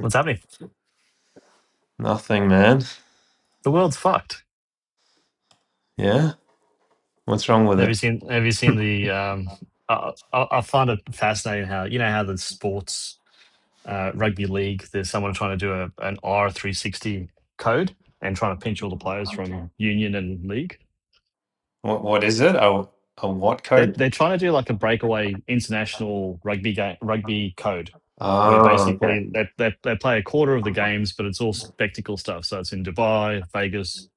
What's happening? Nothing, man. The world's fucked. Yeah? What's wrong with Have you it? seen? Have you seen the? I find it fascinating how how the sports rugby league. There's someone trying to do an R360 code and trying to pinch all the players from union and league. What is it? A what They're, code? they're trying to do like a breakaway international rugby code where Oh, okay. basically they play a quarter of the games, but it's all spectacle stuff. So it's in Dubai, Vegas,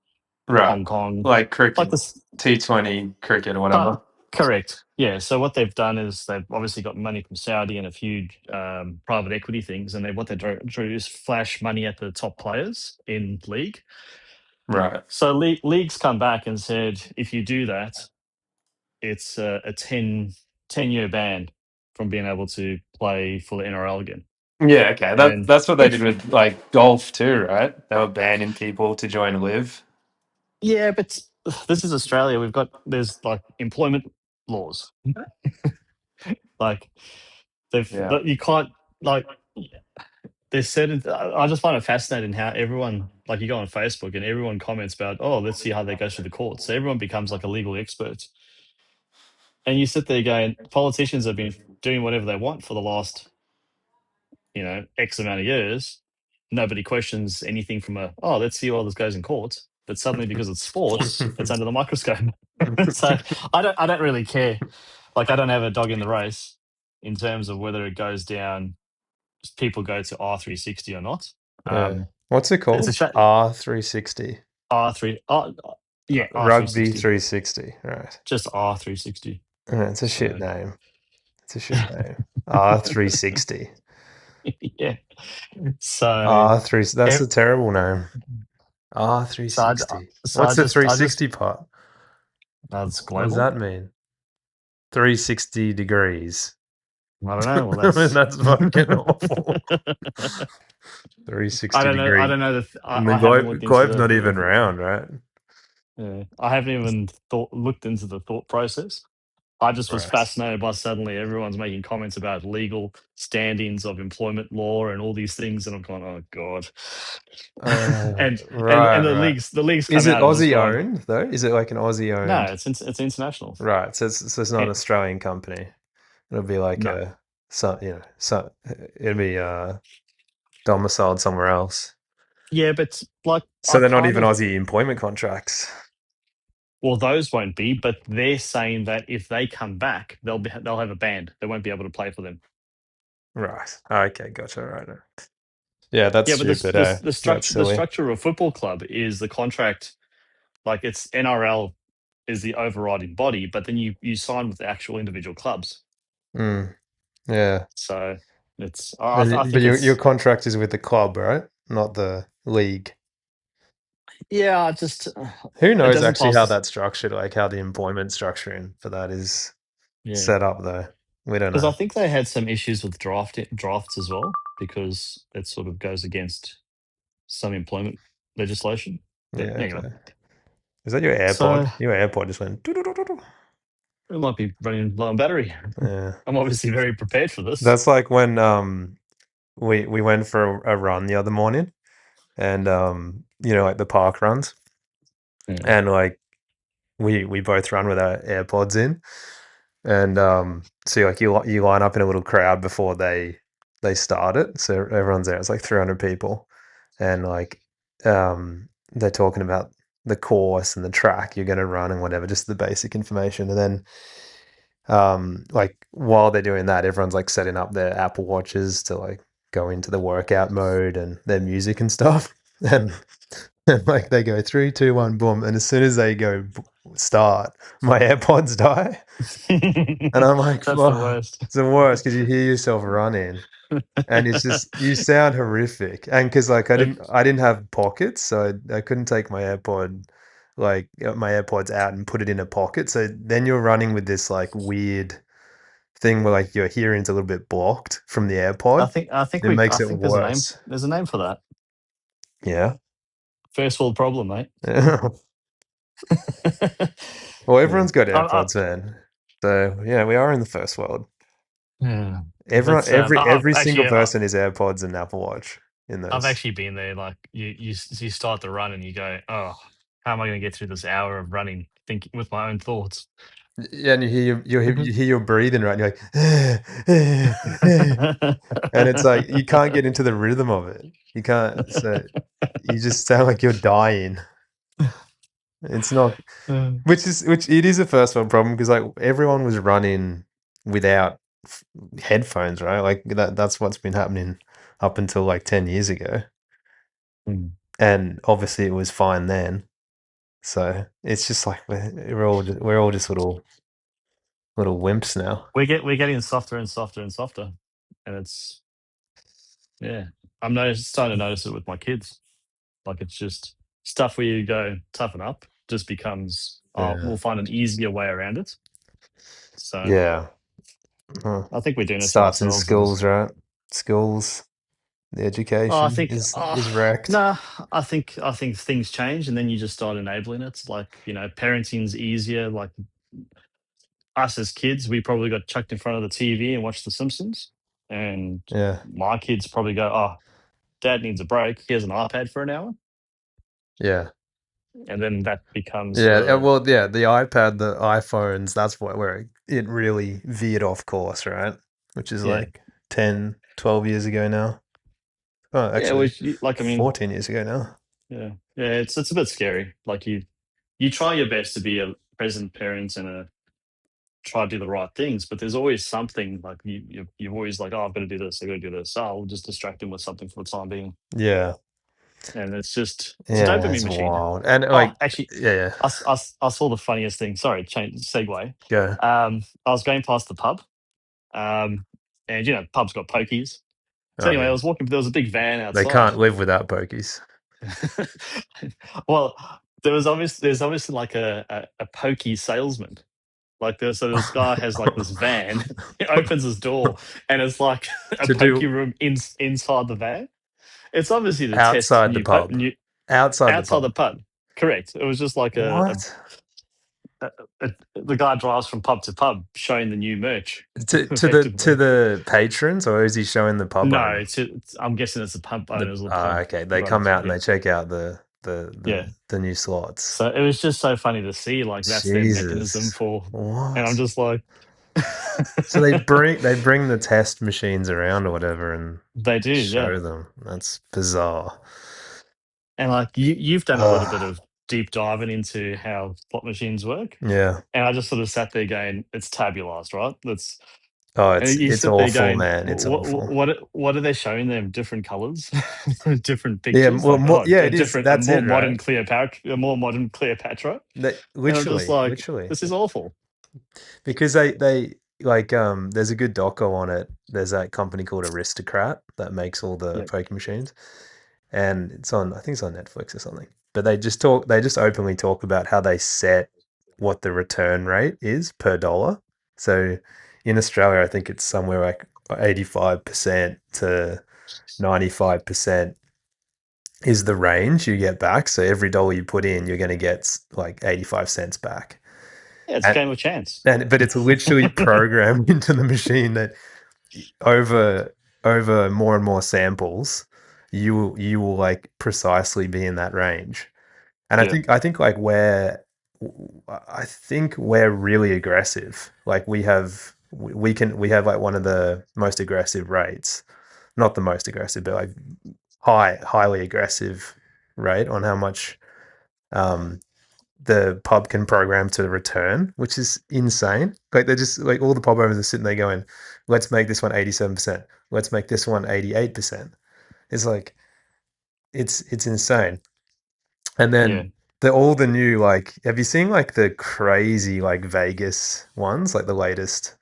Right. Hong Kong, Like like cricket, this. T20 cricket or Uh, whatever. correct. Yeah. So what they've done is they've obviously got money from Saudi and a few private equity things, and what they're trying to do is flash money at the top players in league. Right. So leagues come back and said, if you do that, it's a 10-year ban from being able to play for the NRL again. Yeah, okay. That And that's what they did which, with like golf too, right? They were banning people to join Live. yeah, but this is Australia. There's like employment laws. Like Yeah. you can't like there's certain I just find it fascinating how everyone, like, you go on Facebook and everyone comments about, oh, let's see how that goes through the courts. So everyone becomes like a legal expert. And you sit there going, politicians have been doing whatever they want for the last, X amount of years. Nobody questions anything from let's see how this goes in court. But suddenly, because it's sports, it's under the microscope. So I don't really care. Like, I don't have a dog in the race in terms of whether it goes down, people go to R360 or not. Yeah. What's it It's a called? R360. R3. Yeah, Rugby R360. 360. Right. Just R360. Yeah, it's a shit So name. It's a shit name. R360. yeah. So R3, that's ev- a terrible name. so I, R360. so What's the I just 360 part? that's What does global. that mean? 360 degrees. I don't know. Well, I mean, that's that's fucking awful. 360 I degree. don't know. And the I haven't looked into globe's not even round, right? I haven't even looked into the thought process. I just was Right. fascinated by suddenly everyone's making comments about legal standings of employment law and all these things, and I'm going, oh god. And Right, the right. leagues Is come it out and just Aussie gone, owned though? Is it like an Aussie no, owned? it's international. Right. So it's not an Eh, Australian company. It'll be like no, it'll be domiciled somewhere else. yeah, but like So I they're not kind even of, Aussie employment contracts. well, those won't be, but they're saying that if they come back, they'll have a ban. They won't be able to play for them. Right. Okay, gotcha. Right. Yeah, that's Yeah, but stupid, eh? That's the silly. structure of a football club is the contract. Like, it's NRL is the overriding body, but then you sign with the actual individual clubs. Mm, yeah. So it's I But think your it's contract is with the club, right? Not the league. yeah, I just Who it knows doesn't actually pass how this. that's structured, like how the employment structuring for that is Yeah, set up though. We don't because I know. think they had some issues with drafts as well, because it sort of goes against some employment legislation. But Yeah, anyway, okay. Is that your so AirPod? Your AirPod just went doo-doo-doo-doo-doo. it might be running low on battery. Yeah. I'm obviously very prepared for this. That's like when we went for a run the other morning and like the park runs Yeah. and like we both run with our AirPods in. And so like you line up in a little crowd before they start it. So everyone's there. It's like 300 people, and like they're talking about the course and the track you're going to run and whatever, just the basic information. And then like while they're doing that, everyone's like setting up their Apple Watches to like go into the workout mode and their music and stuff. And and like they go 3, 2, 1, boom, and as soon as they go start, my AirPods die, and I'm like, That's the fuck, worst. it's the worst because you hear yourself running, and it's just you sound horrific. And because like Have- I didn't have pockets, so I couldn't take my AirPods out and put it in a pocket. So then you're running with this like weird thing where like your hearing's a little bit blocked from the AirPod. It I makes it think there's a name. worse. There's a name for that. Yeah. First world problem, mate. Well, Yeah. everyone's got I, AirPods, man. So yeah, we are in the first world. Yeah. Everyone, That's but I've every single actually person is AirPods and Apple Watch in I've those. actually been there. Like you start the run and you go, oh, how am I going to get through this hour of running? Thinking with my own thoughts. Yeah, and you hear your breathing, right? And you're like, and it's like you can't get into the rhythm of it. You can't. So you just sound like you're dying. It's not, which it is a first world problem because like everyone was running without f- headphones, right? Like that's what's been happening up until like 10 years ago, Mm. and obviously it was fine then. So it's just like we're all just little wimps now. We're getting softer and softer and softer, and it's yeah. Starting to notice it with my kids. Like it's just stuff where you go toughen up just becomes oh Yeah. we'll find an easier way around it. So Yeah. Huh. I think we're doing it to Starts in ourselves. And schools, right? Schools, the oh, I education think is wrecked. nah, I think things change and then you just start enabling it. It's like parenting's easier. Like us as kids, we probably got chucked in front of the TV and watched The Simpsons, and Yeah. my kids probably go, oh, Dad needs a break. Here's an iPad for an hour, Yeah. and then that becomes Yeah, the well, yeah, the iPad, the iPhones, that's where it really veered off course, right? Which is yeah. like 10, 12 years ago now. Oh, Yeah, actually, like I mean, 14 years ago now. yeah, yeah, it's a bit scary. Like you try your best to be a present parent and try to do the right things, but there's always something like you're always like, oh, I've got to do this, I've got to do this. Oh, I'll just distract him with something for the time being, Yeah. and it's a Yeah, dopamine it's machine. wild. And Oh, like, actually, yeah, yeah. I saw the funniest thing. Sorry, change segue. Go. I was going past the pub, um, and pub's got pokies. So Oh, anyway, I yeah. was walking. There was a big van They outside. can't live without pokies. Well, there's obviously like a pokey salesman. Like this guy has like this van. He opens his door and it's like a To pokey do room inside the van. It's obviously to test outside the pub. new Outside the outside the pub. pub. Correct. It was just like What? the guy drives from pub to pub showing the new merch, To effectively. the patrons, or is he showing the pub No, owner? I'm guessing it's the pub owners or pub Okay, they come runners. out and Yeah, they check out yeah. the new slots. So it was just so funny to see like that's their mechanism Jesus, for, and I'm what? just like, So they bring the test machines around or whatever and they do, yeah. show them. That's bizarre. And like you've done a little bit Ah, of deep diving into how slot machines work, yeah. and I just sort of sat there going, it's tabulized, right? That's Oh, and you it's sit there awful, going, man. It's awful. what are they showing them? Different colors, different Yeah, pictures, well, like more, yeah, a it is. different, That's it, right? A more modern Cleopatra, and I'm just like, Literally. this is awful. Because they like there's a good doco on it. There's that company called Aristocrat that makes all the Yeah, poker machines, and it's on, I think it's on Netflix or something. But they just openly talk about how they set what the return rate is per dollar. So in Australia, I think it's somewhere like 85% to 95% is the range you get back. So every dollar you put in, you're going to get like 85 cents back. yeah, it's a And, game of chance. but it's literally programmed into the machine that over more and more samples, you will like precisely be in that range. And Yeah, I think like I think we're really aggressive. Like we have like one of the most aggressive rates, not the most aggressive, but like highly aggressive rate on how much um the pub can program to return, which is insane. Like they're just like all the pub owners are sitting there going, let's make this one 87%. Let's make this one 88%. It's like it's insane. And yeah, then all the new like have you seen like the crazy like Vegas ones, like the latest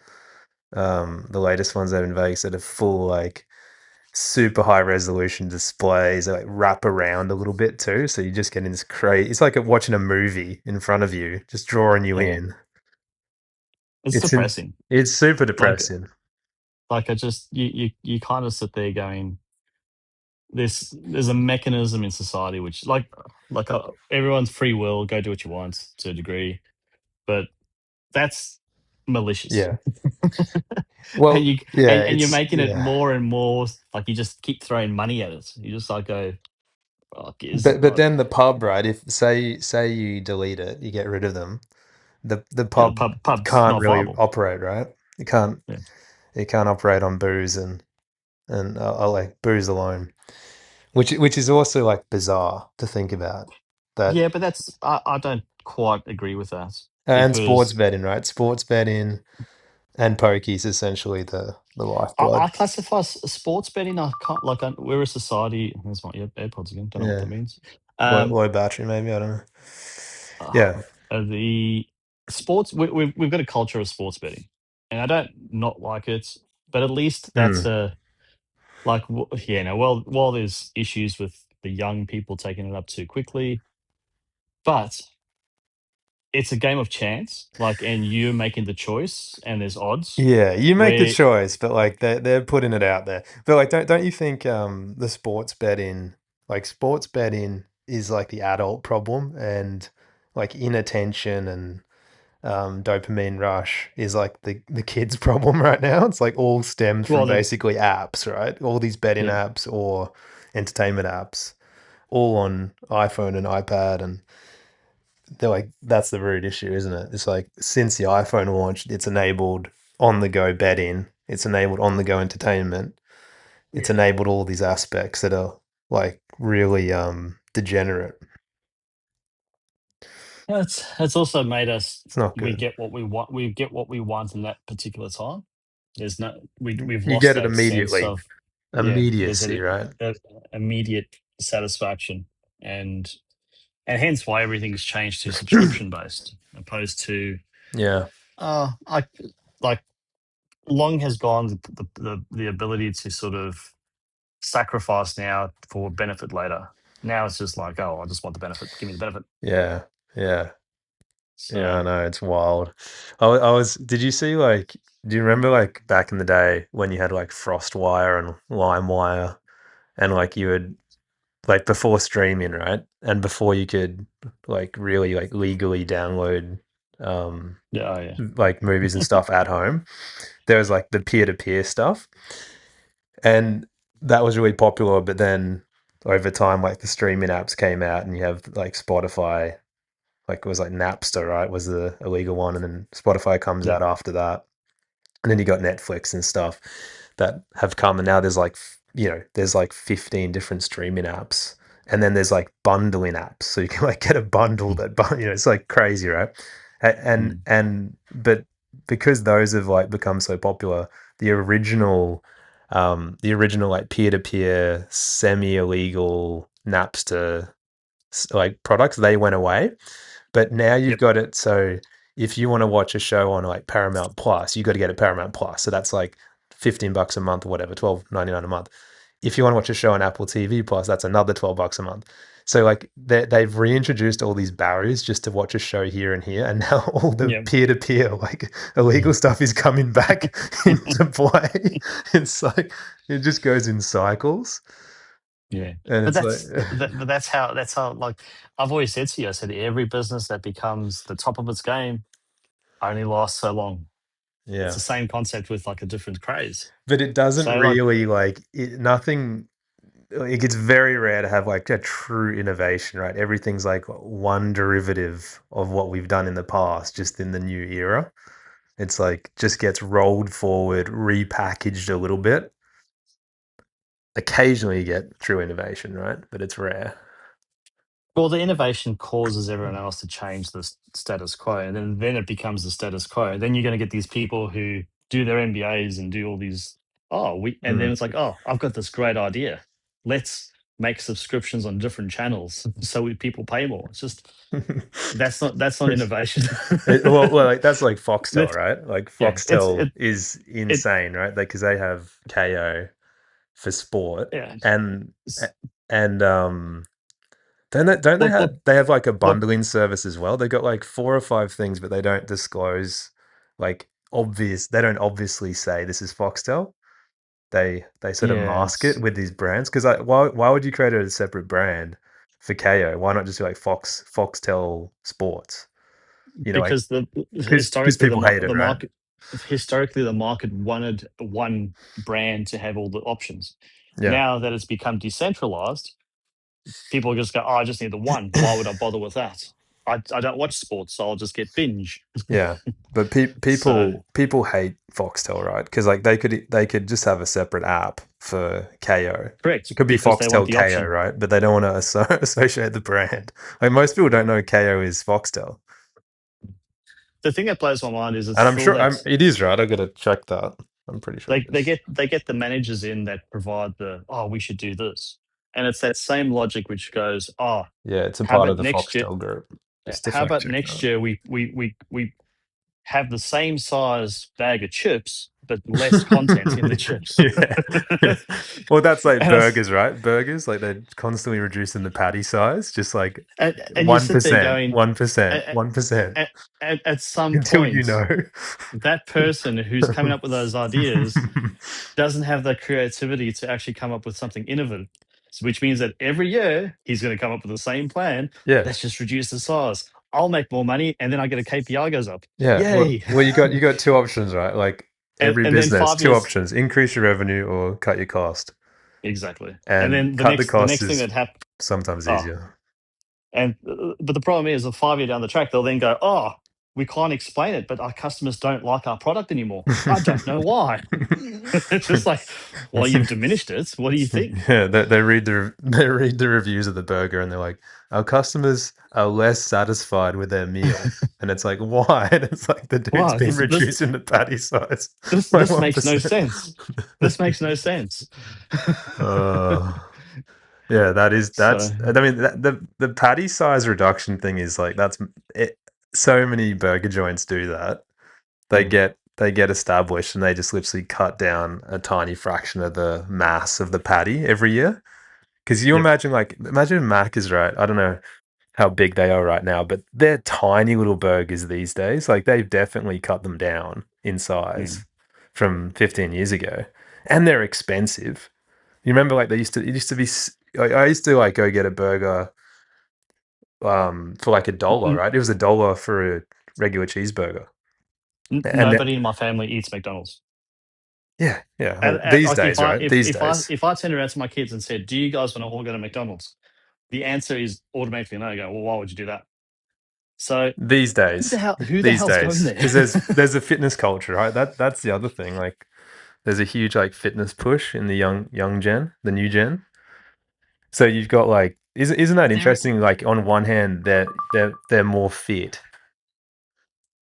ones that are in Vegas that are full like super high resolution displays that like wrap around a little bit too. So you just get in this crazy, it's like watching a movie in front of you, just drawing you yeah. in. It's It's in, depressing. it's super Like depressing. I just you kind of sit there going, there's a mechanism in society which everyone's free will, go do what you want to a degree, but that's malicious. Yeah. and Well, you yeah, and you're it's making it yeah. more and more like you just keep throwing money at it. You just like go, fuck is But like then the pub, right? If say you delete it, you get rid of them. The yeah, the pub pub's can't not really viable. operate, right? Yeah. It can't operate on booze and like booze alone, which is also like bizarre to think about. That Yeah, but that's I don't quite agree with that and sports because betting, right? Sports betting and pokies essentially the lifeblood. I classify sports betting. I can't like we're a society. There's my AirPods again. Don't know what that Yeah, means. low battery maybe. I don't know. Uh, Yeah. the sports we've got a culture of sports betting, and I don't not like it, but at least that's Hmm. a like yeah. No, well, while there's issues with the young people taking it up too quickly, but it's a game of chance. Like, and you're making the choice, and there's odds Yeah, you make the where choice, but like they're putting it out there. But like don't you think the sports betting is like the adult problem and like inattention and dopamine rush is like the kids problem right now. It's like all stems from well, basically apps, right? All these betting yeah. apps or entertainment apps all on iPhone and iPad and they're like that's the root issue, isn't it? It's like since the iPhone launched, it's enabled on the go betting, it's enabled on the go entertainment, it's Yeah. enabled all these aspects that are like really degenerate. It's also made us It's not we good. get what we want. We get what we want in that particular time. There's no we've You lost get it that sense immediately. of yeah. There's Immediacy, an right? immediate satisfaction, and hence why everything's changed to subscription based, opposed to Yeah. I like long has gone the ability to sort of sacrifice now for benefit later. Now it's just like, oh, I just want the benefit. Give me the benefit. Yeah. Yeah. Yeah, So I know, it's wild. I was did you see like do you remember like back in the day when you had like FrostWire and LimeWire and like you would like before streaming, right? And before you could like really like legally download um yeah, oh, yeah. like movies and stuff at home, there was like the peer-to-peer stuff. And that was really popular, but then over time like the streaming apps came out and you have like Spotify, like it was like Napster, right? Was the illegal one and then Spotify comes Yeah. out after that. And then you got Netflix and stuff that have come, and now there's like there's like 15 different streaming apps, and then there's like bundling apps, so you can like get a bundle Mm, that it's like crazy, right? mm, And but because those have like become so popular, the original the original like peer-to-peer semi illegal Napster like products, they went away, but now you've yep. got it so if you want to watch a show on like Paramount Plus, you got to get it Paramount Plus. So that's like $15 a month or whatever, 12.99 a month. If you want to watch a show on Apple TV Plus, that's another $12 a month. So like they've reintroduced all these barriers just to watch a show here and here, and now all the Yep. peer to peer like illegal stuff is coming back into play. It's like it just goes in cycles, Yeah. and But it's like but that's how like I've always said to you, I said every business that becomes the top of its game only lasts so long. It's yeah. the same concept with like a different craze. But it doesn't So like really like nothing. It gets very rare to have like a true innovation, right? Everything's like one derivative of what we've done in the past, just in the new era. It's like just gets rolled forward, repackaged a little bit. Occasionally you get true innovation, right? But it's rare. well the innovation causes everyone else to change the status quo, and then it becomes the status quo. Then you're going to get these people who do their MBAs and do all these and then Mm. it's like, oh, I've got this great idea. Let's make subscriptions on different channels so people pay more. It's just that's not innovation. Like that's like Foxtel, That's right? Like yeah, Foxtel is it insane, right? Like because they have KO for sport yeah. and It's- and don't they What have what like a what bundling service as well? They got like four or five things, but they don't disclose like obvious. They don't obviously say this is Foxtel. They sort of yeah, mask it it's with these brands because why would you create a separate brand for KO? Why not just be like Foxtel Sports? You know, like because the because historically people hate it, the right? market. historically the market wanted one brand to have all the options. Yeah. Now that it's become decentralized, people just go, "Oh, I just need the one. Why would I bother with that? I don't watch sports, so I'll just get binge." Yeah, but So people hate Foxtel, right? Because like they could just have a separate app for KO. It correct, could be because they want Foxtel the KO, option. right? But they don't want to associate the brand. Like most people don't know KO is Foxtel, The thing that blows my mind is it's and I'm still sure that it is right. I got to check that. I'm pretty sure it is. they get the managers in that provide the, oh, we should do this, and it's that same logic which goes, oh, Yeah, it's a how part of about the next year? Foxtel group. Just to How fact about check next that. year we have the same size bag of chips but less content in the chips. Yeah. Yeah. Well, that's like and, it's, burgers, right? Burgers, like they're constantly reducing the patty size, just like and you sit there 1%, going, 1%, at, 1%, at some until you point, know. that person who's coming up with those ideas doesn't have the creativity to actually come up with something innovative. So, which means that every year he's going to come up with the same plan. Yeah. Let's just reduce the size. I'll make more money, and then I get a KPI goes up. Yeah. Yay! Well, you got two options, right? Like every And then business, 5 two years, options: increase your revenue or cut your cost. exactly. And And then cut the the cost next thing is that happens. sometimes Oh, easier. and but the problem is, a 5 year down the track, they'll then go, oh, we can't explain it, but our customers don't like our product anymore. I don't know why. It's just like, well, you've diminished it. What do you think? Yeah, they read they read the reviews of the burger and they're like, our customers are less satisfied with their meal, and it's like, why? And it's like the dude's Wow, been reducing the patty size by this one makes no percent. sense. This makes no sense. Uh, yeah, So, I mean the patty size reduction thing is like that's it. So many burger joints do that. mm, They get established and they just literally cut down a tiny fraction of the mass of the patty every year. Because you yep. imagine, like, imagine Mac is right. I don't know how big they are right now, but they're tiny little burgers these days. Like, they've definitely cut them down in Mm. size from 15 years ago, and they're expensive. You remember, like, it used to be. I used to like go get a burger, for like $1, right? It was $1 for a regular cheeseburger, and Nobody in my family eats McDonald's. yeah. Well, And these like days, right? These days, if I turned around to my kids and said, "Do you guys want to all go to McDonald's?" The answer is automatically no. I go, well, why would you do that? So these days, who the hell's going there? because there's a fitness culture, right? That's the other thing. Like, there's a huge like fitness push in the young gen, the new gen. So you've got like, isn't that There, interesting? Like on one hand, they're more fit,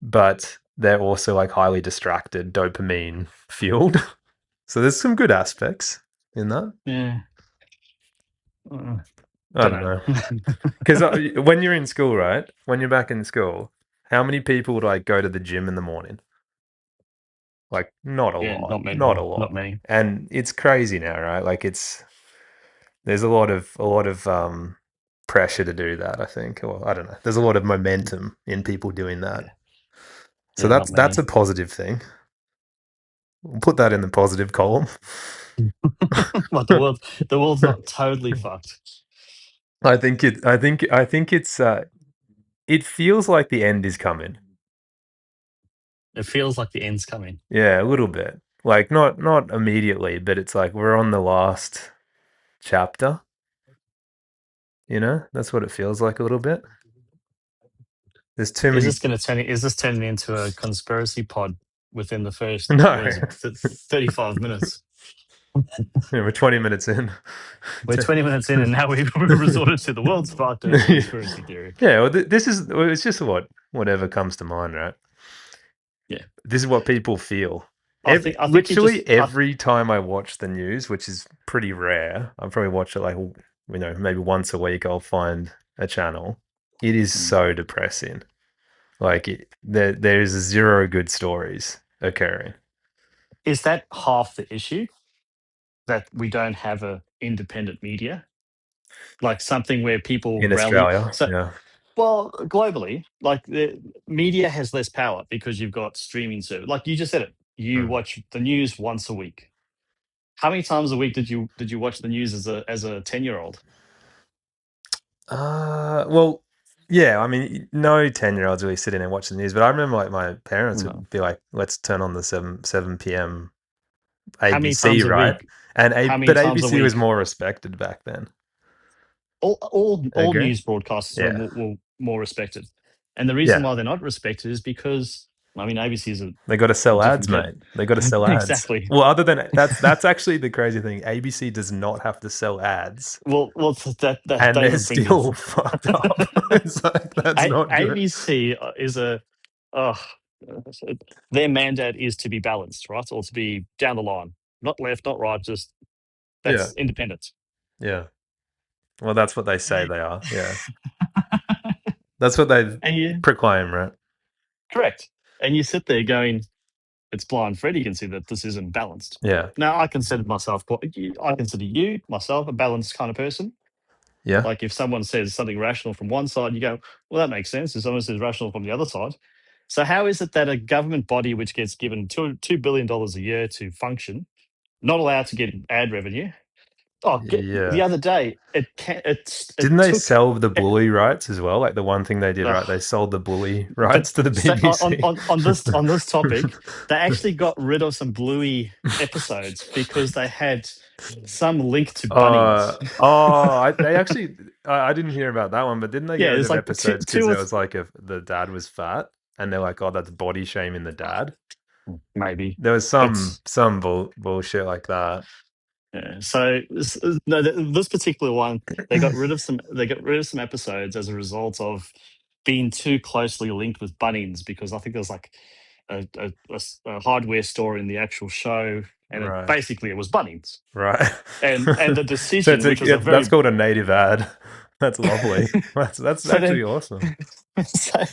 but they're also like highly distracted, dopamine fueled. So there's some good aspects in that. yeah, I don't don't know. know. Because when you're in school, right? When you're back in school, how many people would like go to the gym in the morning? Like, not a Yeah, lot, not many, not a not lot. many. And it's crazy now, right? Like, there's a lot of pressure to do that, I think. Or I don't know. There's a lot of momentum in people doing that. Yeah, So yeah, not that's many. a positive thing. We'll put that in the positive column. But the world's not totally fucked. I think it feels like the end is coming. It feels like the end's coming. Yeah, a little bit. Like not immediately, but it's like we're on the last chapter, you know? That's what it feels like a little bit. There's too Is many. this going to turn? Is this turning into a conspiracy pod within the first, No. what is it, 35 minutes? Yeah, we're 20 minutes in. We're 20 minutes in, and now we've resorted to the world's fartest conspiracy theory. Yeah, well, this is well, it's just whatever comes to mind, right? Yeah, This is what people feel. I think you just, Literally every time I watch the news, which is pretty rare, I probably watch it like maybe once a week. I'll find a channel. It is so depressing. Like there is zero good stories occurring is that half the issue, that we don't have a independent media, like something where people in rally. Australia. So, Yeah. well, globally, like the media has less power because you've got streaming service. Like you just said it, you Mm. watch the news once a week. How many times a week did you watch the news as a 10-year-old? Well, Yeah, I mean, no 10-year-olds really sitting and watching the news, but I remember like my parents No. would be like, "Let's turn on the 7 p.m. How many ABC," times a right? week? And How many but times a ABC was week? more respected back then. All Agree? news broadcasters are Yeah, more respected, and the reason yeah. why they're not respected is because I mean ABC is They got to a sell different ads, kettle. mate. They got to sell ads. Exactly. Well, other than that's actually the crazy thing. ABC does not have to sell ads, Well, that and don't they're even bring me. still fucked up. It's like that's not good. ABC is a oh, their mandate is to be balanced, right, or to be down the line, not left, not right, just Yeah, that's independent. yeah. Well, that's what they say And they are. Yeah, that's what they you proclaim, right? correct, and you sit there going, it's blind Freddy can see that this isn't balanced. Yeah, Now, I consider you, myself, a balanced kind of person. yeah, Like if someone says something rational from one side, you go, well, that makes sense. If someone says rational from the other side. So how is it that a government body which gets given $2 billion a year to function, not allowed to get ad revenue? The yeah. other day, it Didn't they took, sell the eh, bully rights as well? Like the one thing they did, right? They ugh, sold the bully but rights to the BBC. on this topic, they actually got rid of some Bluey episodes because they had some link to Bunnings. They actually, I didn't hear about that one, but didn't they get Yeah, rid it's of like episodes because two there was like the dad was fat, and they're like, oh, that's body shaming the dad. maybe, There was but some bullshit like that. yeah. So no, this particular one, they got rid of some episodes as a result of being too closely linked with Bunnings because I think there was like a hardware store in the actual show, and Right, it was Bunnings, right. and the So it's decision, which was a that's very called a native ad. That's lovely. That's so then actually awesome. so,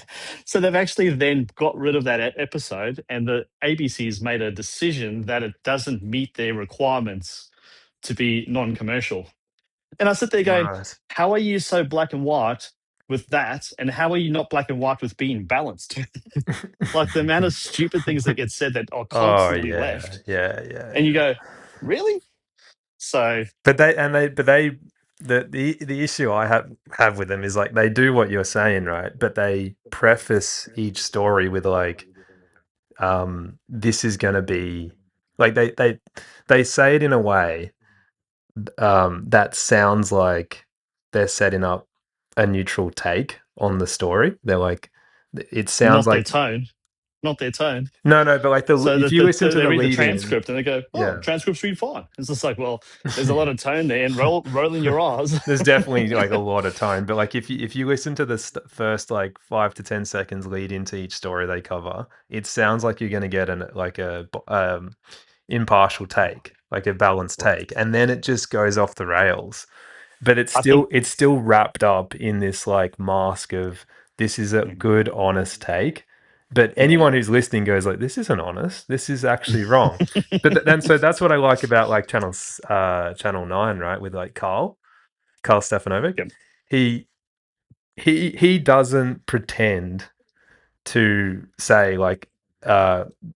so they've actually then got rid of that episode, and the ABC's made a decision that it doesn't meet their requirements to be non-commercial. And I sit there going, Right. how are you so black and white with that? And how are you not black and white with being balanced? Like the amount of stupid things that get said that are Oh constantly yeah, left. yeah, yeah, And you yeah. go, really? So, But they the issue I have with them is like they do what you're saying, right? But they preface each story with like, this is gonna be like they say it in a way that sounds like they're setting up a neutral take on the story. They're like, it sounds not their like tone, not their tone. no, but like So if that you listen to they the read the lead in, transcript and they go, "Oh, yeah. transcripts read fine." It's just like, well, there's a lot of tone there, and rolling your R's. There's definitely like a lot of tone, but like if you listen to the first like 5 to 10 seconds lead into each story they cover, it sounds like you're going to get an like a impartial take, like a balanced Right. take, and then it just goes off the rails. But I think, it's still wrapped up in this like mask of this is a mm, good honest take. But yeah, anyone who's listening goes like, this isn't honest. This is actually wrong. But then so that's what I like about like channel 9, right? With like Carl Stefanovic. yep, He he doesn't pretend to say like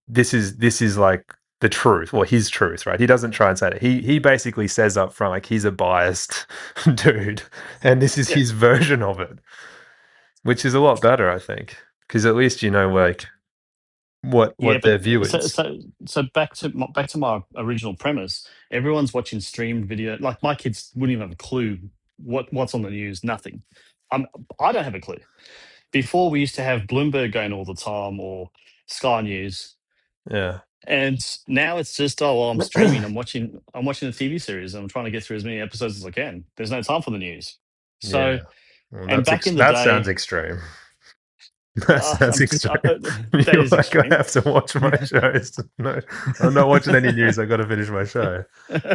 this is like the truth or his truth, right? He doesn't try and say that. He basically says up front like he's a biased dude and this is yeah, his version of it, which is a lot better, I think, because at least you know like yeah. what But their view so is. so so back to my original premise. Everyone's watching streamed video. Like my kids wouldn't even have a clue what's on the news. Nothing. Um, I don't have a clue. Before we used to have Bloomberg going all the time or Sky News. Yeah. And now it's just, oh well, I'm streaming. I'm watching a TV series. I'm trying to get through as many episodes as I can. There's no time for the news. So, Yeah. Well, and back in the that sounds day, extreme. That's extreme. that You're is like, I extreme. have to watch my shows. No, I'm not watching any news. I got to finish my show.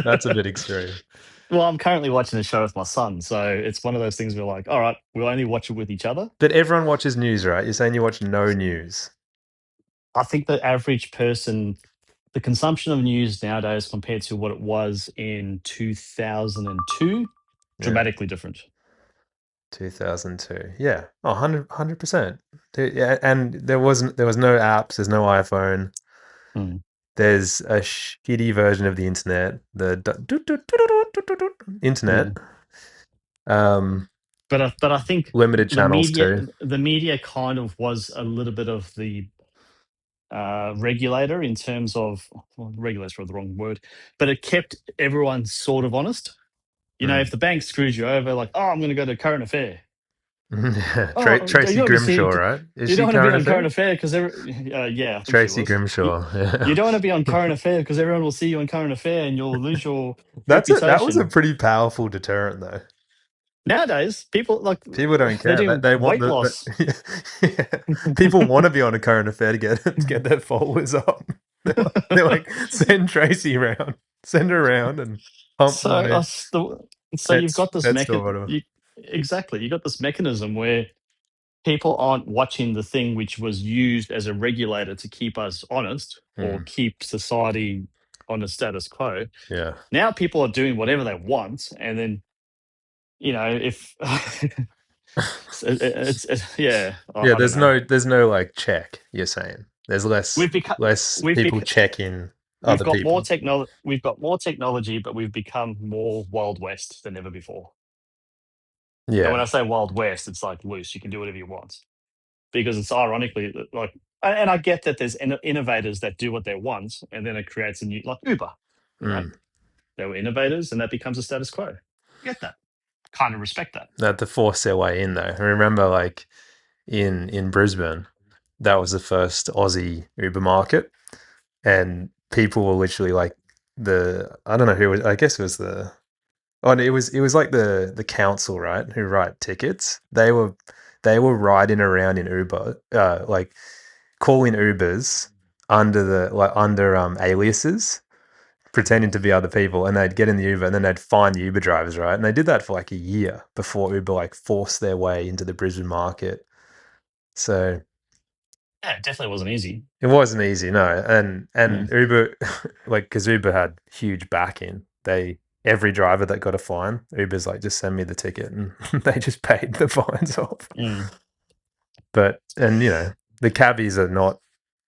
That's a bit extreme. Well, I'm currently watching a show with my son, so it's one of those things we're like, all right, we'll only watch it with each other. But everyone watches news, right? You're saying you watch no news. I think the average person, the consumption of news nowadays compared to what it was in 2002, Yeah. dramatically different. 2002. Yeah. Oh, 100%. Yeah, and there was no apps, there's no iPhone. Hmm. There's a shitty version of the internet, the internet. Yeah. Um but I think Limited channels too. the media kind of was a little bit of the regulator in terms of, well, regulator's probably the wrong word, but it kept everyone sort of honest. You know, if Mm. the bank screws you over, like, oh, I'm going to go to current affair. Yeah, Oh, you Tracy don't want to be Grimshaw, seeing, right? Is you she don't want to be current on current affair? affair because yeah, I think she Tracy was. Grimshaw. You Yeah. don't want to be on current affair because everyone will see you on current affair and you'll lose your That was a reputation. pretty powerful deterrent though. Nowadays, people like People don't they're care. doing They want weight loss. yeah. People want to be on a current affair to get their followers up. They're like, send Tracy around, send her around, and pump So, my so you've got this pet store, whatever. exactly. You got this mechanism where people aren't watching the thing which was used as a regulator to keep us honest or Mm, keep society on a status quo. yeah, Now people are doing whatever they want, and then if yeah, yeah. I don't know. There's no like check. You're saying there's We've become less we've people bec- checking we've other got more people. technology. We've got more technology, but we've become more Wild West than ever before. And when Yeah. I say Wild West, it's like loose. You can do whatever you want because it's ironically like, and I get that there's innovators that do what they want, and then it creates a new, like Uber. You know, Mm. they were innovators, and that becomes a status quo. I get that. Kind of respect that. They had to force their way in though. I remember like in Brisbane, that was the first Aussie Uber market, and people were literally like I don't know who it was, I guess it was it was like the council, right, who write tickets. They were riding around in Uber, like calling Ubers under aliases, pretending to be other people, and they'd get in the Uber and then they'd find the Uber drivers, right? And they did that for like a year before Uber like forced their way into the Brisbane market. So Yeah, it definitely wasn't easy. it wasn't easy, no. Yeah. And Uber, like, because Uber had huge backing, every driver that got a fine, Uber's like, just send me the ticket, and they just paid the fines off. Mm. But the cabbies are not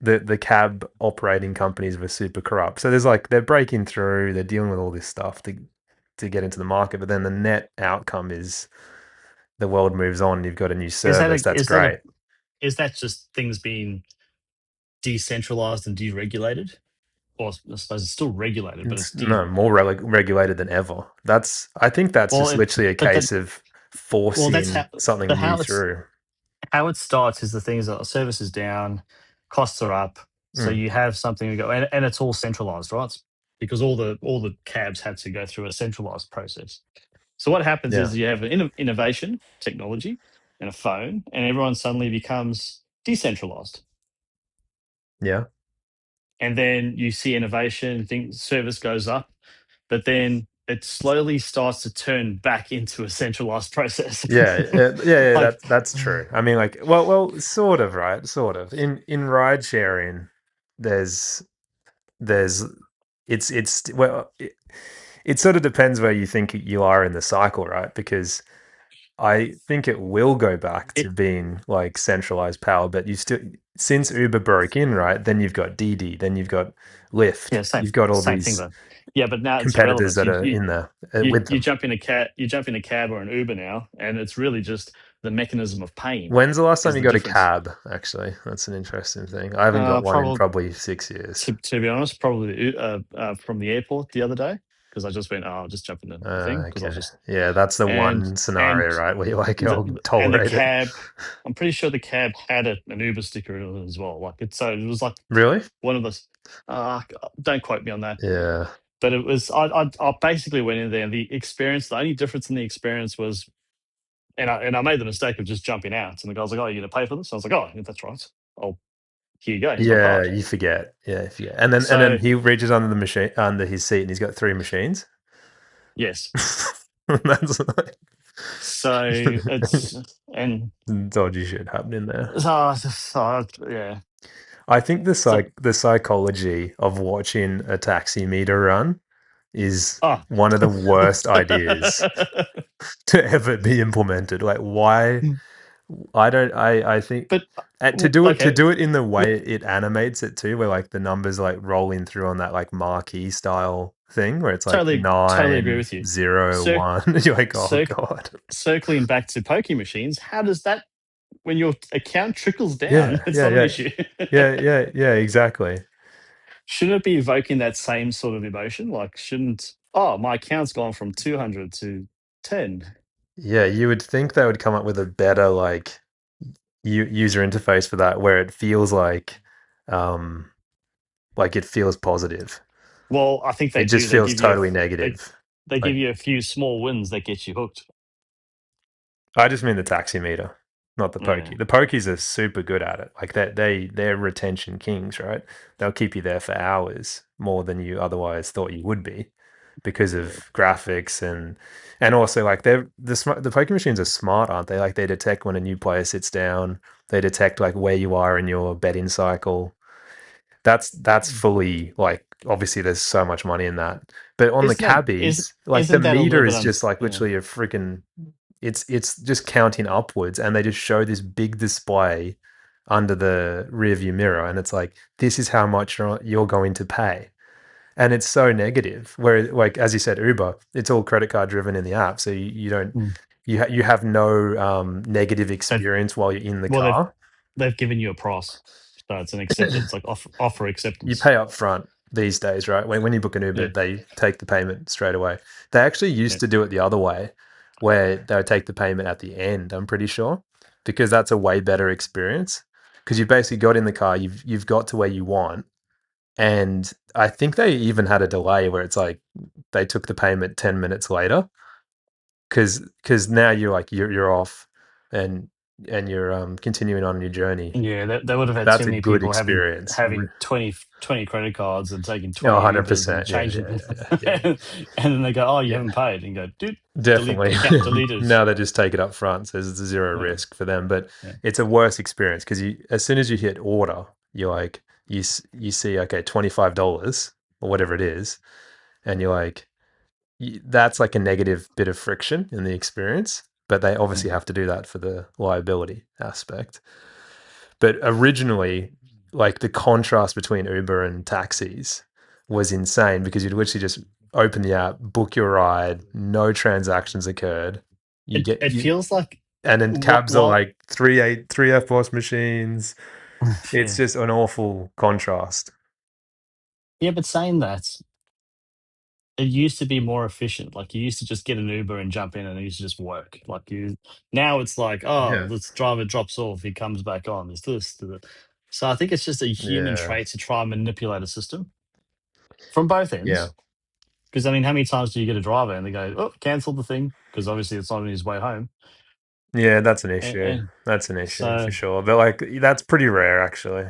the cab operating companies were super corrupt. So there's like they're breaking through, they're dealing with all this stuff to get into the market, but then the net outcome is the world moves on. You've got a new Is that service that's a great. is that just things being decentralized and deregulated? Or I suppose it's still regulated, but It's it's no more regulated than ever. I think that's well, just literally a but then case of that's forcing how something but new through. how it starts is the things that service is down, costs are up, so Mm, you have something to go, and it's all centralized, right? Because all the cabs had to go through a centralized process. So what happens yeah, is you have an innovation technology and a phone, and everyone suddenly becomes decentralized. yeah. And then you see innovation, things service goes up, but then it slowly starts to turn back into a centralized process. Yeah. Like, That's true. I mean, like, sort of, right? Sort of. In ride sharing, there's there's it sort of depends where you think you are in the cycle, right? Because I think it will go back to it, being like centralized power, but you still since Uber broke in, right? Then you've got Didi, then you've got Lyft, yeah, you've got all same thing these though. Yeah, but now it's competitors irrelevant. that are in there with You them. jump in a cab or an Uber now, and it's really just the mechanism of paying When's the last time is you the got a difference. cab? Actually, that's an interesting thing. I haven't got one in Probably probably 6 years. to be honest, probably from the airport the other day because I just went, oh, I'll just jump in the thing because I was Okay, just yeah, that's the and one and scenario, right, where you're like, "I'll the tolerate it." cab. I'm pretty sure the cab had an Uber sticker in it as well. Like it's so it was like Really? one of us. Don't quote me on that, Yeah, but it was. I basically went in there, and the experience. The only difference in the experience was, and I made the mistake of just jumping out, and the guy was like, "Oh, you're gonna pay for this?" I was like, "Oh, yeah, that's right. Oh, here you go. Here's my yeah, card." you forget. Yeah, you forget. And then So he reaches under the machine under his seat, and he's got three machines. yes, That's like so it's and dodgy shit happening there. yeah. I think So the psychology of watching a taximeter run is oh. one of the worst ideas to ever be implemented. Like, why? I think But to okay, do it in the way it animates it too, where like the numbers like rolling through on that like marquee style thing where it's like Totally agree nine with you. zero Cir- one. You're like, oh cir- god. Circling back to pokie machines, how does that when your account trickles down, Yeah, it's yeah, not an yeah, issue. yeah. Exactly. Shouldn't it be evoking that same sort of emotion? Like, shouldn't, oh, my account's gone from 200 to 10. Yeah, you would think they would come up with a better like user interface for that, where it feels um, like it feels positive. Well, I think they It just do. They feels give you totally they negative. they give Like you a few small wins that get you hooked. I just mean the taximeter, not the pokey. Yeah, The pokies are super good at it. Like they're retention kings, right? They'll keep you there for hours more than you otherwise thought you would be because yeah. of graphics and also like the poker machines are smart, aren't they? Like they detect when a new player sits down. They detect like where you are in your betting cycle. That's fully like obviously there's so much money in that. But on the Isn't that is cabbies, like the isn't that a little meter bit is just like yeah. literally a freaking it's just counting upwards and they just show this big display under the rear view mirror and it's like this is how much you're going to pay and it's so negative where like as you said Uber it's all credit card driven in the app so you don't Mm. you have no negative They've, experience while you're in the well, car. they've given you a price, so it's an acceptance, like offer You acceptance. pay up front these days, right? When you book an Uber, Yeah, they take the payment straight away. They actually yeah. used to do it the other way, where they would take the payment at the end. I'm pretty sure because that's a way better experience. Because you basically got in the car, you've got to where you want, and I think they even had a delay where it's like they took the payment 10 minutes later. Because now you're off, and you're continuing on your journey. Yeah, they would have had too That's a many good people having experience. having 20 credit cards and taking Oh, 20 Ubers and 100%. Yeah, changing them. yeah. And then they go, oh, you Yeah, haven't paid. And go, dude, delete definitely. account deleted. Now they just take it up front, so there's zero Yeah, risk for them. But yeah. it's a worse experience because as soon as you hit order, you're like you see okay $25 or whatever it is, and you're like that's like a negative bit of friction in the experience. But they obviously Mm. have to do that for the liability aspect. But originally, like the contrast between Uber and taxis was insane because you'd literally just open the app, book your ride, no transactions occurred. You It get it you, feels like and then cabs are while like three F boss machines. It's yeah. just an awful contrast. Yeah, but saying that, it used to be more efficient. Like you used to just get an Uber and jump in and it used to just work. Like you now it's like, oh, Yeah, this driver drops off, he comes back on. There's this, to the so I think it's just a human yeah, trait to try and manipulate a system from both yeah, ends. Because I mean, how many times do you get a driver and they go, "Oh, cancel the thing," because obviously it's not on his way home. yeah. That's an issue. And That's an issue for so, sure. But like that's pretty rare, actually.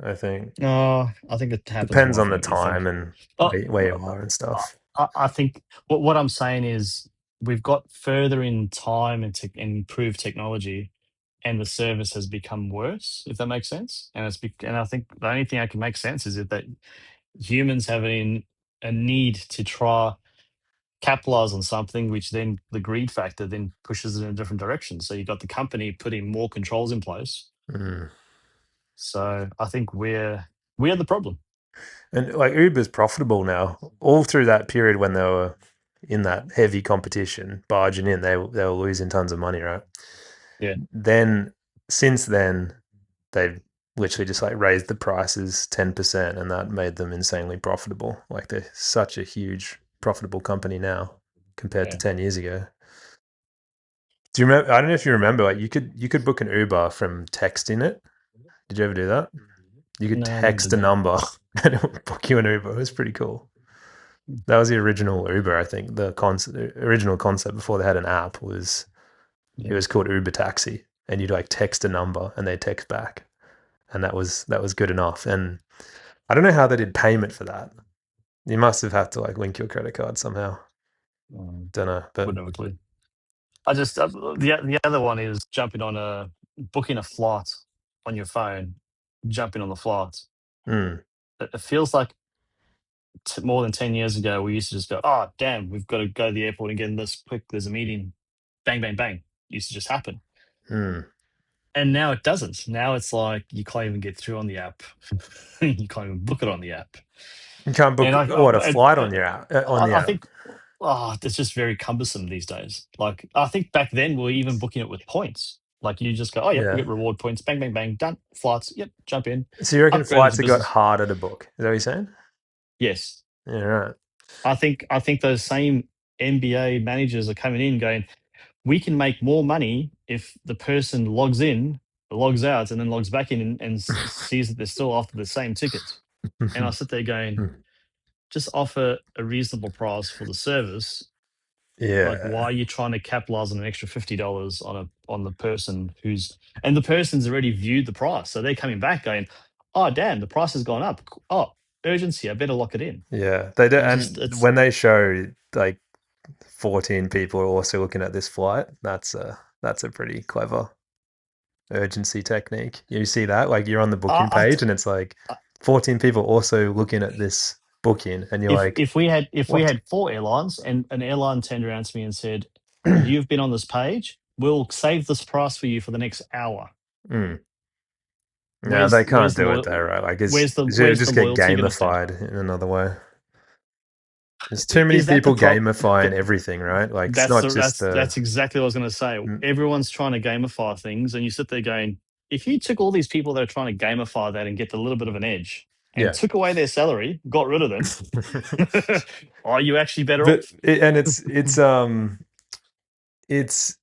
I think no, I think it happens depends more on often the than you think. time and Oh, where you are and I, stuff. I think what I'm saying is we've got further in time and improved technology, and the service has become worse. If that makes sense, and I think the only thing I can make sense is that humans have a need to try capitalize on something, which then the greed factor then pushes it in a different direction. So you've got the company putting more controls in place. Mm. So I think we're the problem. And like Uber's profitable now. All through that period when they were in that heavy competition, barging in, they were losing tons of money, right? Yeah. Then since then, they've literally just like raised the prices 10%, and that made them insanely profitable. Like they're such a huge profitable company now compared to Yeah. 10 years ago. Do you remember? I don't know if you remember. Like you could book an Uber from texting it. Did you ever do that? You could No, I never text did a that. number and it would book you an Uber. It was pretty cool. That was the original Uber, I think. The original concept before they had an app was it Yeah. was called Uber Taxi, and you'd like text a number and they text back, and that was good enough. And I don't know how they did payment for that. You must have had to like link your credit card somehow. Don't know, but Wouldn't have a clue. I just the other one is jumping on a booking a flight on your phone, jumping on the flight. mm, It feels like more than 10 years ago we used to just go, oh damn, we've got to go to the airport and get in this quick. There's a meeting, bang bang bang. It used to just happen, mm, and now it doesn't. Now it's like you can't even get through on the app. You can't even book it on the app. You can't book And what a flight on your app on the I app. think, oh, it's just very cumbersome these days. Like, I think back then we were even booking it with points. Like, you just go, oh, yep, we Yeah. get reward points, bang, bang, bang, done. Flights, yep, jump in. So you reckon Upgrade as a flights have got business. harder to book? Is that what you're saying? Yes. Yeah, right. I think those same NBA managers are coming in going, we can make more money if the person logs in, logs out, and then logs back in and sees that they're still after the same ticket. And I sit there going, just offer a reasonable price for the service. Like, why Yeah. are you trying to capitalize on an extra $50 on the person who's, and the person's already viewed the price, so they're coming back going, oh damn, the price has gone up. Oh, urgency, I better lock it in. Yeah. They do, And just and it's when they show like 14 people are also looking at this flight, that's a pretty clever urgency technique. You see that? Like you're on the booking I, page and it's like I, 14 people also looking at this booking and you're like, if we what? had four airlines and an airline turned around to me and said, you've been on this page, we'll save this price for you for the next hour. Mm. No, they can't Where's the do it though, right? Like it'll where's the just get loyalty going to stand? gamified in another way. There's too many Is that the people pro? gamifying everything, right? Like it's not just That's exactly what I was going to say. mm, Everyone's trying to gamify things, and you sit there going, if you took all these people that are trying to gamify that and get a little bit of an edge, and yeah. took away their salary, got rid of them, are you actually better But off? and it's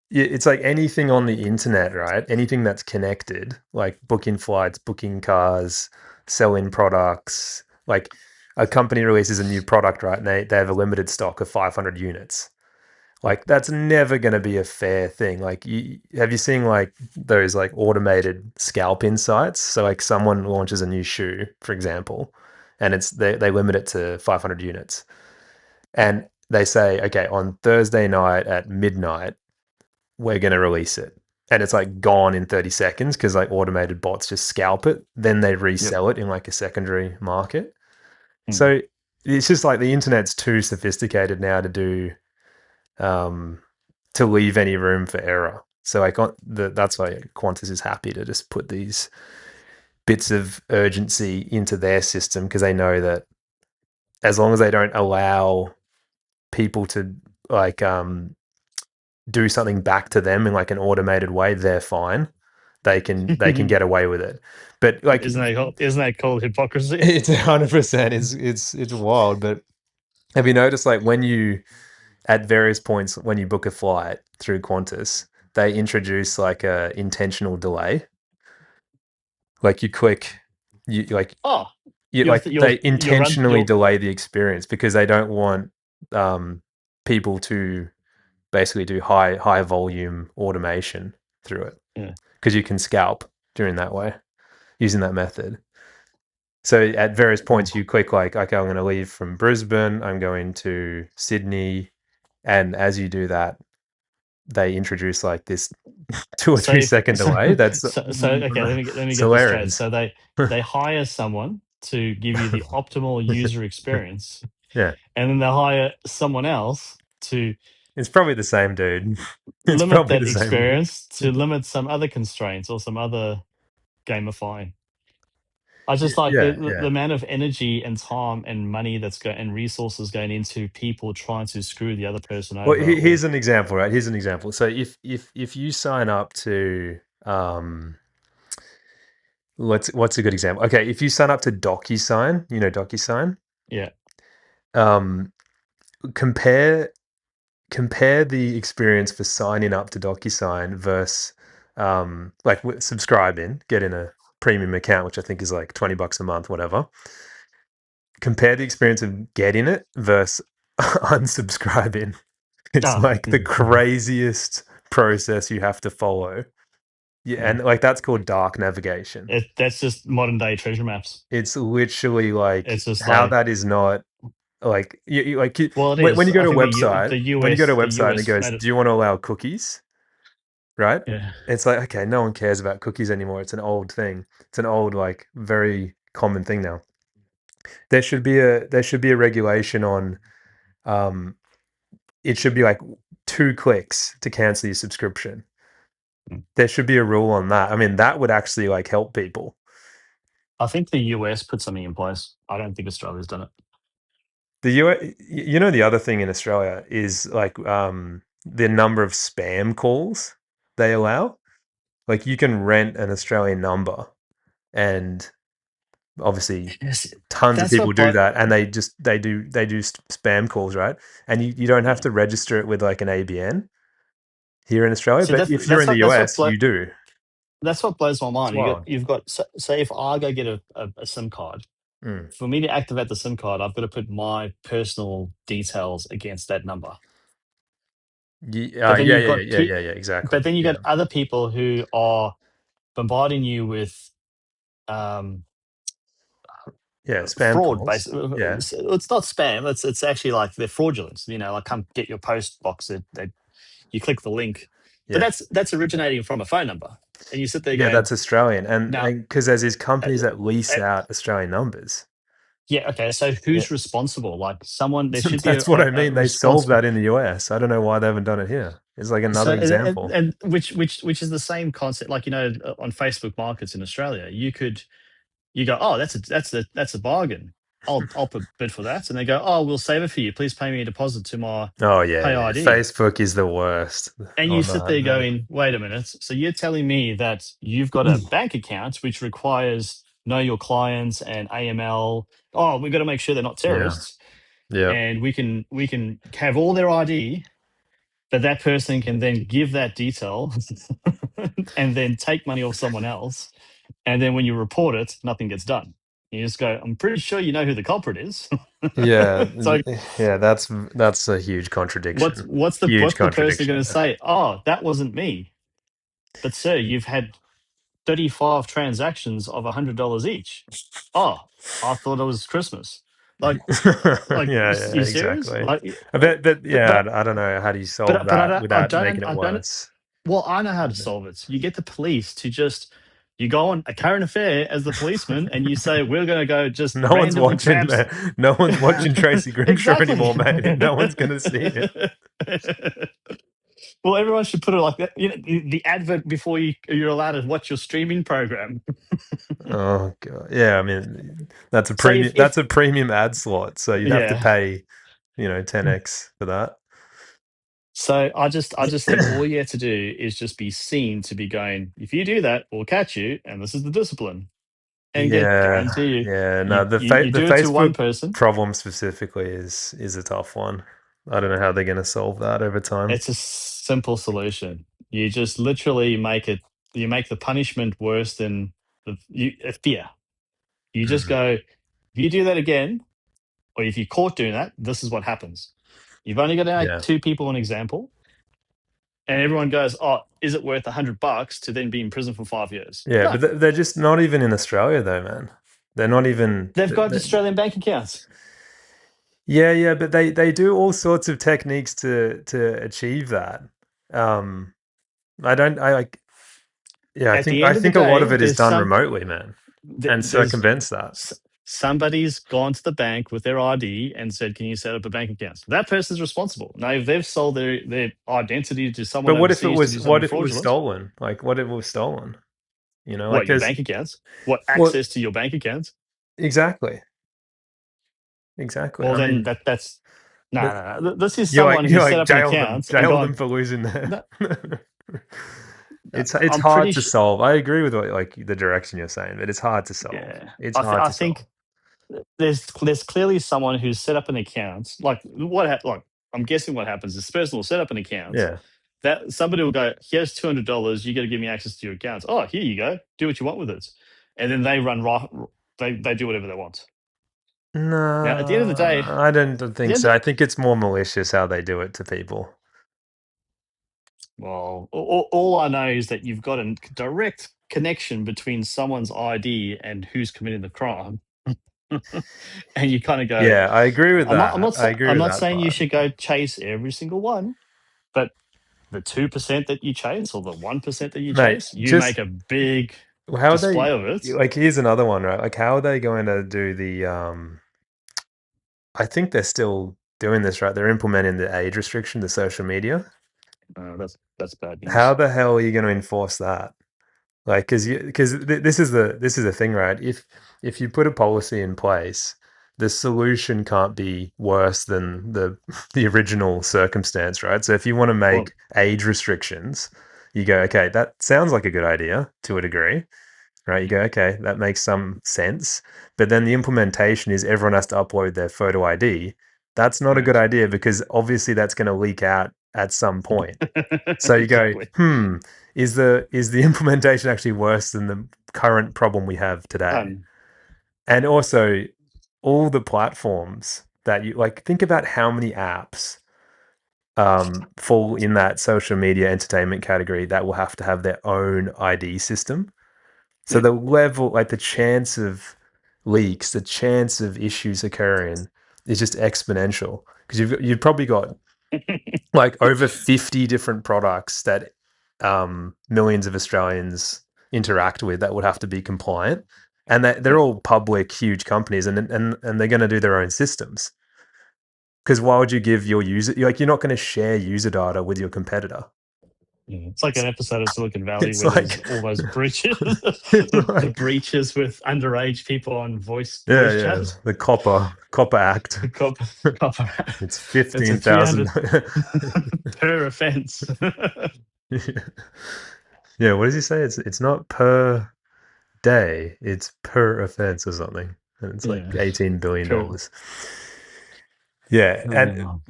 yeah, it's like anything on the internet, right? Anything that's connected, like booking flights, booking cars, selling products. Like a company releases a new product, right? And they have a limited stock of 500 units. Like that's never going to be a fair thing. Like have you seen like those like automated scalp insights? So like someone launches a new shoe, for example, and they limit it to 500 units. And they say, okay, on Thursday night at midnight, we're going to release it. And it's like gone in 30 seconds because like automated bots just scalp it. Then they Yep. resell it in like a secondary market. Mm. So it's just like the internet's too sophisticated now to do, um, to leave any room for error. So like that's why Qantas is happy to just put these bits of urgency into their system because they know that as long as they don't allow people to like do something back to them in like an automated way, they're fine. They can get away with it. But like Isn't that called hypocrisy? it's 100% it's wild. But have you noticed like when you at various points when you book a flight through Qantas, they introduce like a intentional delay. Like you click you like Oh, you like they intentionally your delay the experience because they don't want um people to basically do high volume automation through it yeah. because you can scalp during that way using that method. So at various points, you click like, okay, I'm going to leave from Brisbane, I'm going to Sydney, and as you do that, they introduce like this 2 or So 3 second delay. That's okay, let me it's get this straight. hilarious. So they hire someone to give you the optimal user experience, Yeah, and then they hire someone else to it's probably the same dude. It's limit probably that the same. experience to limit some other constraints or some other gamifying. I just like Yeah, the yeah. amount of energy and time and money that's going and resources going into people trying to screw the other person Well, over or here's an example, right? Here's an example. So if you sign up to what's a good example? Okay, if you sign up to DocuSign, you know DocuSign, yeah. um, compare compare the experience for signing up to DocuSign versus like subscribing, getting a premium account, which I think is like $20 a month, whatever. Compare the experience of getting it versus unsubscribing. It's Ah, like the craziest process you have to follow. Yeah, yeah. and like that's called dark navigation. That's just modern day treasure maps. It's literally like It's just how like, that is not like well, it when is. you go I to a think website, when you go to a The website and it US goes, made it. "Do you want to allow cookies?" Right? Yeah. It's like, okay, no one cares about cookies anymore. It's an old thing. It's an old, like, very common thing now. There should be a regulation on um it should be like 2 clicks to cancel your subscription. There should be a rule on that. I mean, that would actually like help people. I think the US put something in place. I don't think Australia's done it. The you know, the other thing in Australia is like the number of spam calls they allow. Like you can rent an Australian number, and obviously Yes, tons of that's people what do blow. that, and they do spam calls, right? And you don't have Yeah. to register it with like an ABN here in Australia, See, but if you're in the US, you do. that's what blows my It's mind. wild. You've got say if I go get a SIM card, Mm. for me to activate the SIM card, I've got to put my personal details against that number. But then Yeah, you've yeah, yeah, got yeah, yeah, yeah, exactly. but then you got Yeah, other people who are bombarding you with um, yeah, spam fraud. calls. Basically, Yeah, it's not spam. It's actually like they're fraudulent. Like come get your post box. You click the link, but yeah. that's originating from a phone number, and you sit there Yeah, going, that's Australian, and now, because there's these uh, companies that lease uh, out Australian numbers. yeah, okay. So Yeah. who's responsible? Like someone, there should be That's what I a mean. They solved responsible. that in the US. I don't know why they haven't done it here. It's like So another example. and which is the same concept. Like on Facebook Markets in Australia, you go, oh, that's a bargain. I'll put bid for that, and they go, oh, we'll save it for you. Please pay me a deposit to my Oh yeah, Pay yeah. ID. Facebook is the worst And you on sit that, there man. going, wait a minute. So you're telling me that you've got a bank account which requires know your clients and AML. Oh, we've got to make sure they're not Yeah, terrorists, yeah, and we can have all their ID, but that person can then give that detail and then take money off someone else. And then when you report it, nothing gets done. You just go, I'm pretty sure you know who the culprit is. yeah, So yeah. That's a huge what's contradiction. what's the Huge what's the person contradiction going to there. say? Oh, that wasn't me. But sir, you've had 35 transactions of $100 each. Oh, I thought it was Christmas. Like, Yeah, yeah, you serious? exactly. Like, I bet, but but yeah, I don't know. How do you solve but that I without don't making it I don't. worse? Well, I know how to You know? solve it. You get the police to just you go on a current affair as the policeman, and you say we're going to go just No one's randomly watching. grab. No one's watching Tracy Grimshaw Exactly. anymore, mate. No one's gonna see it. Well, everyone should put it like that. The advert before you're allowed to watch your streaming program. Oh god, yeah. I mean, that's a Say premium. if That's a premium ad slot. So you'd have to yeah. pay, 10x for that. So I just think all you have to do is just be seen to be going, if you do that, we'll catch you, and this is the discipline. And Yeah, guarantee you, yeah. No, you the you, you the do it to one Facebook person, problem specifically is a tough one. I don't know how they're gonna solve that over time. it's a simple solution. You just literally you make the punishment worse than a fear. You just Mm. go, if you do that again, or if you're caught doing that, this is what happens. You've only got to make Yeah, two people an example, and everyone goes, "Oh, is it worth $100 to then be in prison for 5 years?" yeah. No, But they're just not even in Australia, though, man. They're not even. they've got Australian bank accounts. Yeah, yeah, but they do all sorts of techniques to achieve that. Um, I don't. I like. Yeah, I At think the I end of the think a lot of day, it is done remotely, man, and there's circumvents that. somebody's gone to the bank with their ID and said, "Can you set up a bank account?" So that person's responsible. Now, if they've sold their identity to someone But what if it overseas to was do what something if it was fraudulent, stolen? Like, what if it was stolen? Like what your there's bank accounts, what well, access to your bank accounts? exactly, exactly. Well, I then mean, that's no, that no, no. This is you're like someone you're who's set like up an jail account and them gone. for losing their. No, It's I'm hard pretty to sure. solve. I agree with like the direction you're saying, but it's hard to solve. Yeah, It's hard I to solve. think there's clearly someone who's set up an account. Like like I'm guessing what happens is this person will set up an account. Yeah. That somebody will go, here's $200. You got to give me access to your accounts. Oh, here you go. Do what you want with it, and then they run right. They do whatever they want. Now, at the end of the day, No, I don't the think end. so. I think it's more malicious how they do it to people. Well, all I know is that you've got a direct connection between someone's ID and who's committing the crime, and you kind of go, Yeah, I agree with that. I agree I'm with not that saying you part. should go chase every single one, but the 2% that you chase or the 1% that you Mate, chase, you make just a big how are they display of it. like here's another one, right? Like how are they going to do the I think they're still doing this, right? They're implementing the age restriction to social media. That's bad How news. the hell are you going to enforce that? Like, this is the thing, right? If you put a policy in place, the solution can't be worse than the the original circumstance, right? So if you want to Well, make age restrictions, you go, okay, that sounds like a good idea to a degree, right? You go, okay, that makes some sense. But then the implementation is everyone has to upload their photo ID. That's not a yeah. good idea because obviously that's going to leak out at some point. So you go, Exactly. is the implementation actually worse than the current problem we have today? Um, And also, all the platforms that you like, think about how many apps fall in that social media entertainment category that will have to have their own ID system. So yeah. the level, like the chance of leaks, the chance of issues occurring is just exponential because you've probably got like over 50 different products that millions of Australians interact with that would have to be compliant. And they're all public, huge companies, and they're going to do their own systems. Because why would you give your user, like, you're not going to share user data with your competitor? Yeah, it's like an episode of Silicon Valley It's where there's like, all those breaches, it's the like, breaches with underage people on yeah, voice yeah, chat. the copper act. The copper. It's It's a 15,000. 300 per offense. Yeah, what does he say? It's not per day, it's per offense or something. And it's like Yeah, per. $18 billion. Yeah. And Oh,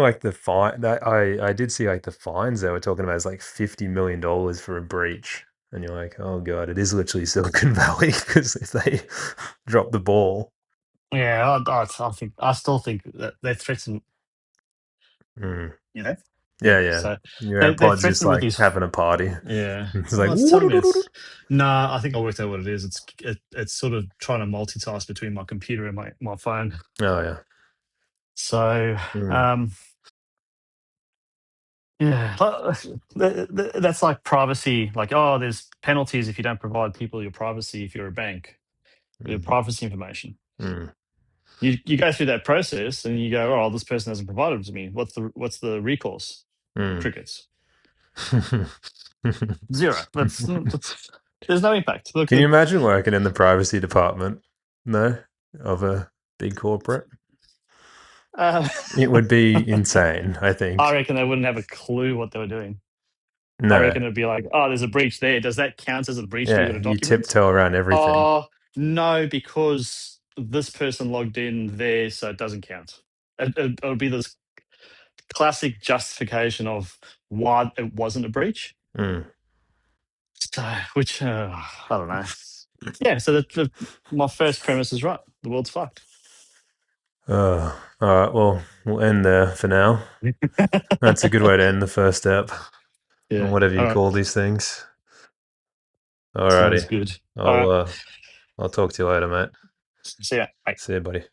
like the fine that I did see, like the fines they were talking about is like $50 million for a breach. And you're like, oh God, it is literally Silicon Valley because if they drop the ball. yeah, I still think that they threaten. Mm. You know, Yeah, yeah. yeah. So Your they AirPods just threaten with like these. having a party. Yeah, It's like, well, it's telling me oh it's. Nah, I think I worked out what it is. It's sort of trying to multitask between my computer and my phone. yeah. So Mm, um, yeah, that's like privacy. Like, oh, there's penalties if you don't provide people your privacy if you're a bank, your mm, privacy information. mm, You go through that process and you go, oh, this person hasn't provided it to me. What's the recourse? mm. Crickets. Zero. That's there's no impact. Look, Can you imagine working in the privacy department? No, of a big corporate. uh, It would be insane, I I think. reckon they wouldn't have a clue what they were doing. I No, reckon it'd be like, oh, there's a breach there. Does that count as a breach? Do we got yeah, a you document? tiptoe around everything. Oh, no, because this person logged in there, so it doesn't count. It'll be this classic justification of why it wasn't a breach. Mm. So, which I don't know. Yeah, so my first premise is right. The world's fucked. All right, well, we'll end there for now. That's a good way to end the first step, or Yeah. whatever All you right. call these things. Sounds Alrighty, good. All I'll right. uh, I'll talk to you later, mate. See ya. Bye. See you, buddy.